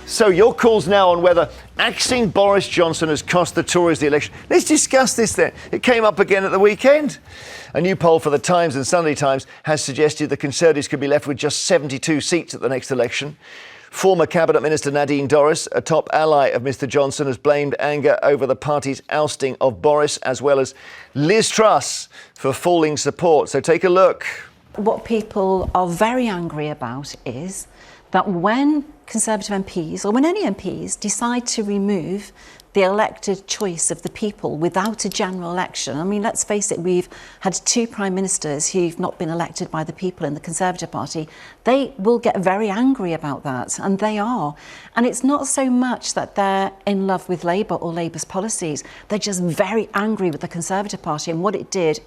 So your calls now on whether axing Boris Johnson has cost the Tories the election. Let's discuss this then. It came up again at the weekend. A new poll for the Times and Sunday Times has suggested the Conservatives could be left with just 72 seats at the next election. Former Cabinet Minister Nadine Dorries, a top ally of Mr Johnson, has blamed anger over the party's ousting of Boris, as well as Liz Truss for falling support. So take a look. What people are very angry about is that when Conservative MPs, or when any MPs, decide to remove the elected choice of the people without a general election. I mean, let's face it, we've had two prime ministers who've not been elected by the people in the Conservative Party. They will get very angry about that, and they are. And it's not so much that they're in love with Labour or Labour's policies. They're just very angry with the Conservative Party and what it did.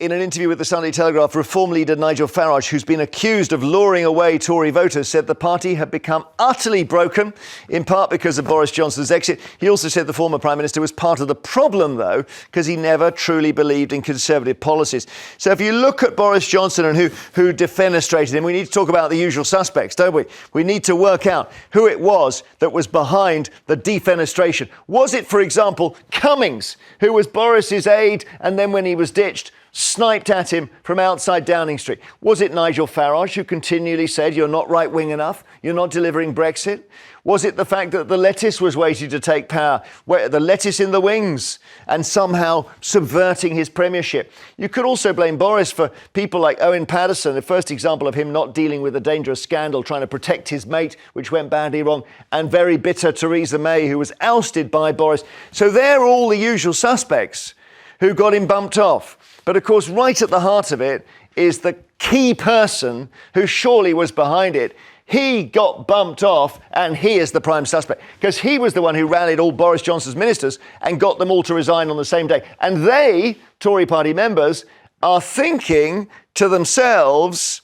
In an interview with the Sunday Telegraph, Reform leader Nigel Farage, who's been accused of luring away Tory voters, said the party had become utterly broken, in part because of Boris Johnson's exit. He also said the former Prime Minister was part of the problem, though, because he never truly believed in Conservative policies. So if you look at Boris Johnson and who defenestrated him, we need to talk about the usual suspects, don't we? We need to work out who it was that was behind the defenestration. Was it, for example, Cummings, who was Boris's aide, and then when he was ditched, sniped at him from outside Downing Street? Was it Nigel Farage, who continually said, you're not right-wing enough, you're not delivering Brexit? Was it the fact that the lettuce was waiting to take power, the lettuce in the wings, and somehow subverting his premiership? You could also blame Boris for people like Owen Paterson, the first example of him not dealing with a dangerous scandal, trying to protect his mate, which went badly wrong, and very bitter Theresa May, who was ousted by Boris. So they're all the usual suspects who got him bumped off. But of course, right at the heart of it is the key person who surely was behind it. He got bumped off, and he is the prime suspect, because he was the one who rallied all Boris Johnson's ministers and got them all to resign on the same day. And they, Tory party members, are thinking to themselves,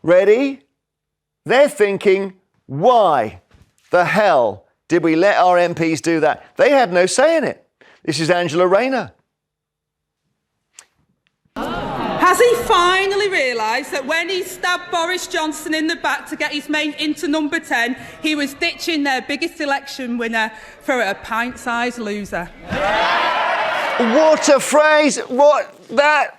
ready? They're thinking, why the hell did we let our MPs do that? They had no say in it. This is Angela Rayner. Has he finally realised that when he stabbed Boris Johnson in the back to get his mate into number 10, he was ditching their biggest election winner for a pint-sized loser? What a phrase! That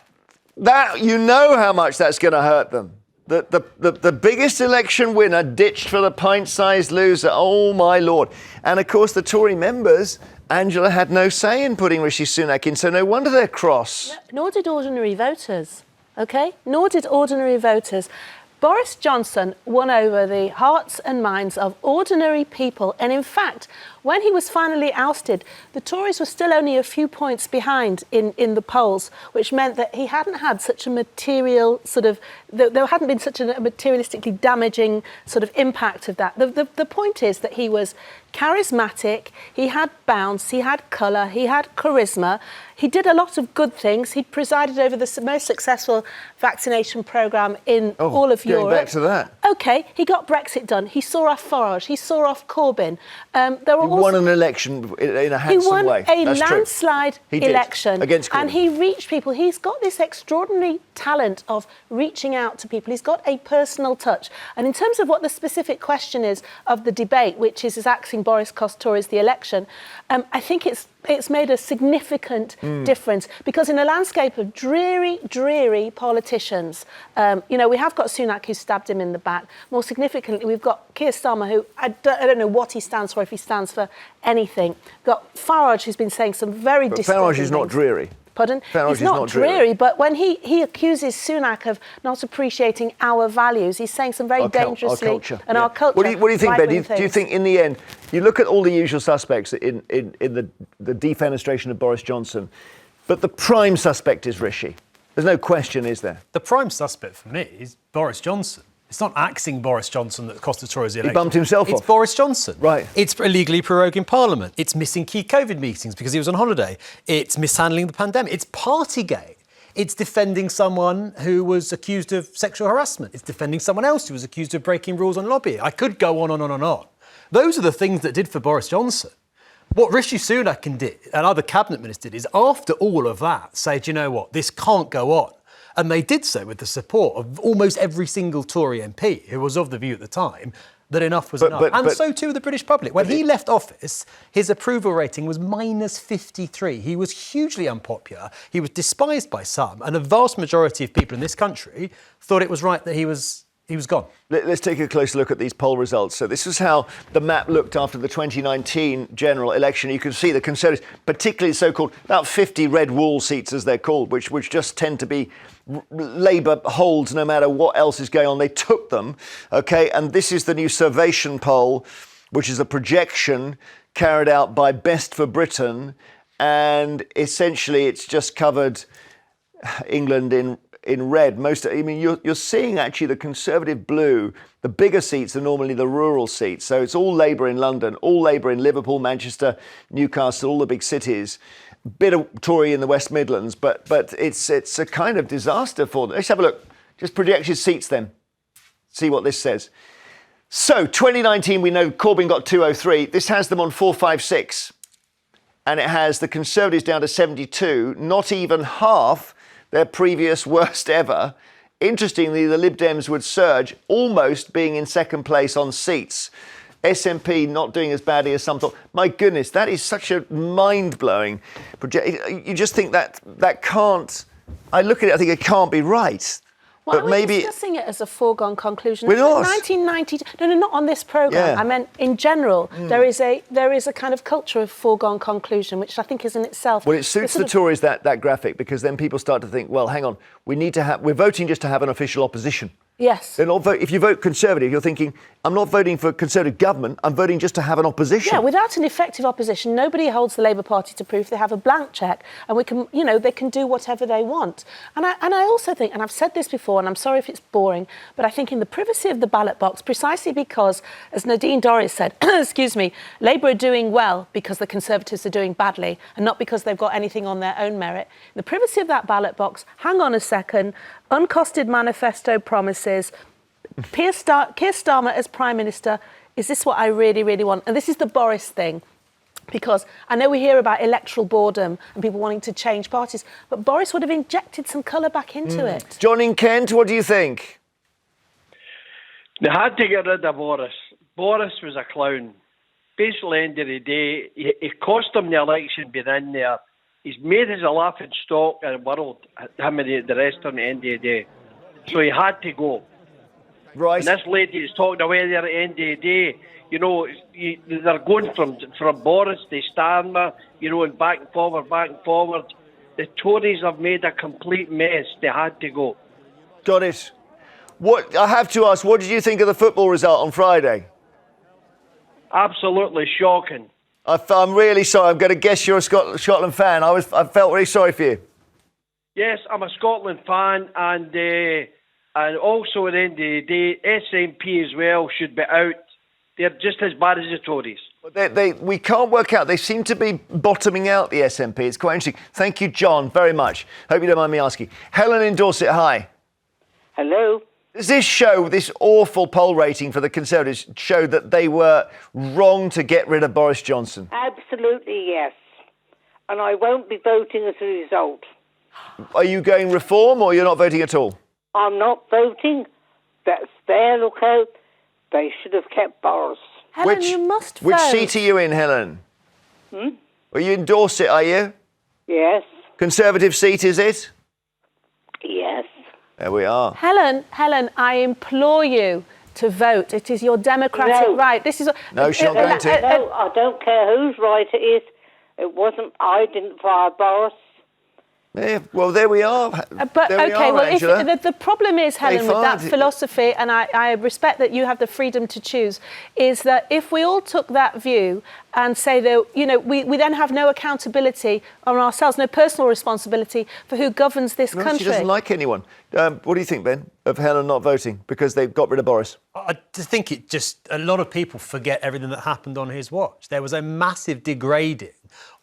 you know how much that's going to hurt them. The biggest election winner ditched for the pint-sized loser. Oh, my Lord. And, of course, the Tory members, Angela had no say in putting Rishi Sunak in, so no wonder they're cross. Nor did ordinary voters, OK? Nor did ordinary voters. Boris Johnson won over the hearts and minds of ordinary people. And in fact, when he was finally ousted, the Tories were still only a few points behind in the polls, which meant that he hadn't had such a material sort of, there hadn't been such a materialistically damaging sort of impact of that. The point is that he was charismatic, he had bounce, he had colour, he had charisma. He did a lot of good things. He presided over the most successful vaccination programme in all of Europe. Going back to that. OK, he got Brexit done. He saw off Farage. He saw off Corbyn. He won an election in a handsome way. He won a landslide election. Against Corbyn. And he reached people. He's got this extraordinary talent of reaching out to people. He's got a personal touch. And in terms of what the specific question is of the debate, which is axing Boris cost Tories the election, I think it's made a significant difference, because in a landscape of dreary politicians, we have got Sunak, who stabbed him in the back. More significantly, we've got Keir Starmer, who I don't know what he stands for, if he stands for anything. We've got Farage, who's been saying some very disturbing Farage is not dreary. Pardon? Farage He's not dreary, but when he accuses Sunak of not appreciating our values, he's saying some very dangerously... Our culture. And our culture. What do you think, Ben? Do you think, in the end, you look at all the usual suspects in the defenestration of Boris Johnson, but the prime suspect is Rishi? There's no question, is there? The prime suspect for me is Boris Johnson. It's not axing Boris Johnson that cost the Tories the election. He bumped himself off. It's Boris Johnson. Right. It's illegally proroguing Parliament. It's missing key COVID meetings because he was on holiday. It's mishandling the pandemic. It's Partygate. It's defending someone who was accused of sexual harassment. It's defending someone else who was accused of breaking rules on lobbying. I could go on and on and on. Those are the things that did for Boris Johnson. What Rishi Sunak and other cabinet ministers did is, after all of that, say, do you know what, this can't go on. And they did so with the support of almost every single Tory MP who was of the view at the time, that enough was enough. And so too the British public. When he left office, his approval rating was -53. He was hugely unpopular. He was despised by some. And a vast majority of people in this country thought it was right that he was gone. Let's take a closer look at these poll results. So this is how the map looked after the 2019 general election. You can see the Conservatives, particularly so-called about 50 red wall seats, as they're called, which just tend to be Labour holds no matter what else is going on. They took them, OK? And this is the new Survation poll, which is a projection carried out by Best for Britain. And essentially, it's just covered England in red. You're seeing actually the Conservative blue. The bigger seats are normally the rural seats. So it's all Labour in London, all Labour in Liverpool, Manchester, Newcastle, all the big cities. Bit of Tory in the West Midlands, but it's a kind of disaster for them. Let's have a look. Just projected seats then. See what this says. So 2019, we know Corbyn got 203. This has them on 456. And it has the Conservatives down to 72, not even half their previous worst ever. Interestingly, the Lib Dems would surge, almost being in second place on seats. SNP not doing as badly as some thought. My goodness, that is such a mind-blowing project. You just think that can't... I look at it, I think it can't be right. Why but are we maybe discussing it as a foregone conclusion? We're not. 1990. No, not on this programme. Yeah. I meant in general. There is a kind of culture of foregone conclusion, which I think is in itself. Well, it suits the Tories that graphic, because then people start to think, well, hang on, we're voting just to have an official opposition. Yes. They're not if you vote Conservative, you're thinking, I'm not voting for Conservative government, I'm voting just to have an opposition. Yeah, without an effective opposition, nobody holds the Labour Party to proof. They have a blank cheque, and they can do whatever they want. And I also think, and I've said this before, and I'm sorry if it's boring, but I think in the privacy of the ballot box, precisely because, as Nadine Dorries said, excuse me, Labour are doing well because the Conservatives are doing badly, and not because they've got anything on their own merit. In the privacy of that ballot box, hang on a second, uncosted manifesto promises, Keir Starmer as Prime Minister, is this what I really, really want? And this is the Boris thing, because I know we hear about electoral boredom and people wanting to change parties, but Boris would have injected some colour back into it. John in Kent, what do you think? They had to get rid of Boris. Boris was a clown. Basically, end of the day, he cost them the election being in there. He's made us a laughing stock in the world, him and the rest of the end of the day. So he had to go. Right. And this lady is talking away there at the end of the day. They're going from Boris to Starmer, and back and forward. The Tories have made a complete mess. They had to go. Got it. What I have to ask, what did you think of the football result on Friday? Absolutely shocking. I'm really sorry. I'm going to guess you're a Scotland fan. I felt really sorry for you. Yes, I'm a Scotland fan, and also at the end of the day, SNP as well should be out. They're just as bad as the Tories. We can't work out. They seem to be bottoming out, the SNP. It's quite interesting. Thank you, John, very much. Hope you don't mind me asking. Helen in Dorset, hi. Hello. Does this awful poll rating for the Conservatives show that they were wrong to get rid of Boris Johnson? Absolutely, yes. And I won't be voting as a result. Are you going reform or you're not voting at all? I'm not voting. That's their lookout. They should have kept Boris. Helen, you must vote. Which seat are you in, Helen? Are you in Dorset, are you? Yes. Conservative seat, is it? Yes. There we are. Helen, I implore you to vote. It is your democratic right. This is No, she's not going to. No, I don't care whose right it is. It wasn't. I didn't fire Boris. Yeah, well, there we are. The problem is, Helen, with that philosophy, and I respect that you have the freedom to choose, is that if we all took that view and say that, we then have no accountability on ourselves, no personal responsibility for who governs this country. She doesn't like anyone. What do you think, Ben, of Helen not voting because they got rid of Boris? I think a lot of people forget everything that happened on his watch. There was a massive degrading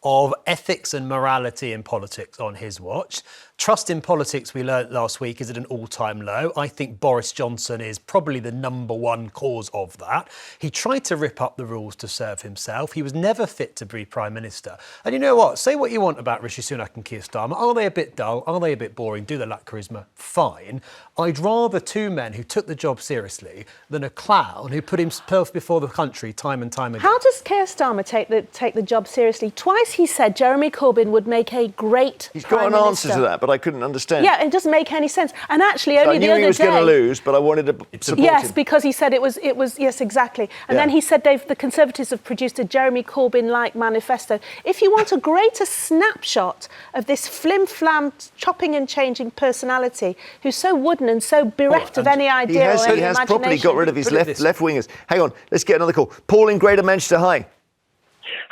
of ethics and morality in politics on his watch. Trust in politics, we learnt last week, is at an all-time low. I think Boris Johnson is probably the number one cause of that. He tried to rip up the rules to serve himself. He was never fit to be Prime Minister. And you know what? Say what you want about Rishi Sunak and Keir Starmer. Are they a bit dull? Are they a bit boring? Do they lack charisma? Fine. I'd rather two men who took the job seriously than a clown who put himself before the country time and time again. How does Keir Starmer take the job seriously? Twice he said Jeremy Corbyn would make a great He's Prime got an Minister. answer to that, but I couldn't understand. Yeah, it doesn't make any sense. And actually, only I the knew other he was going to day- lose, but I wanted to support Yes, him. because he said it was yes, exactly. And then he said the Conservatives have produced a Jeremy Corbyn-like manifesto. If you want a greater snapshot of this flim-flam, chopping and changing personality who's so wooden and so bereft of any idea or any He has properly imagination. got rid of his left-wingers. Hang on, let's get another call. Paul in Greater Manchester, hi.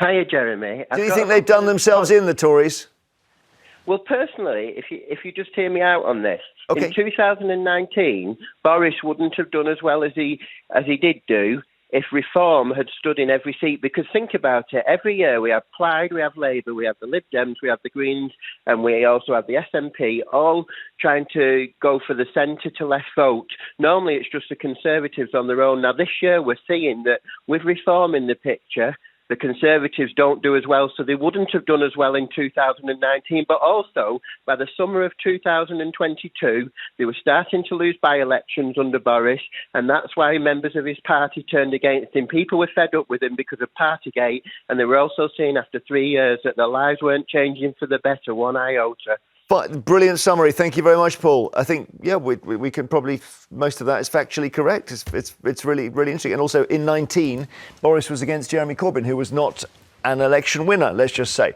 Hiya, Jeremy. Do you think they've done themselves in, the Tories? Well, personally, if you just hear me out on this, Okay. in 2019, Boris wouldn't have done as well as he did do if Reform had stood in every seat. Because think about it, every year we have Plaid, we have Labour, we have the Lib Dems, we have the Greens, and we also have the SNP, all trying to go for the centre to left vote. Normally it's just the Conservatives on their own. Now this year we're seeing that with Reform in the picture, the Conservatives don't do as well, so they wouldn't have done as well in 2019. But also, by the summer of 2022, they were starting to lose by-elections under Boris, and that's why members of his party turned against him. People were fed up with him because of Partygate, and they were also seeing after 3 years that their lives weren't changing for the better, one iota. But brilliant summary. Thank you very much, Paul. I think, we can probably, most of that is factually correct. It's really, really interesting. And also in 19, Boris was against Jeremy Corbyn, who was not an election winner, let's just say.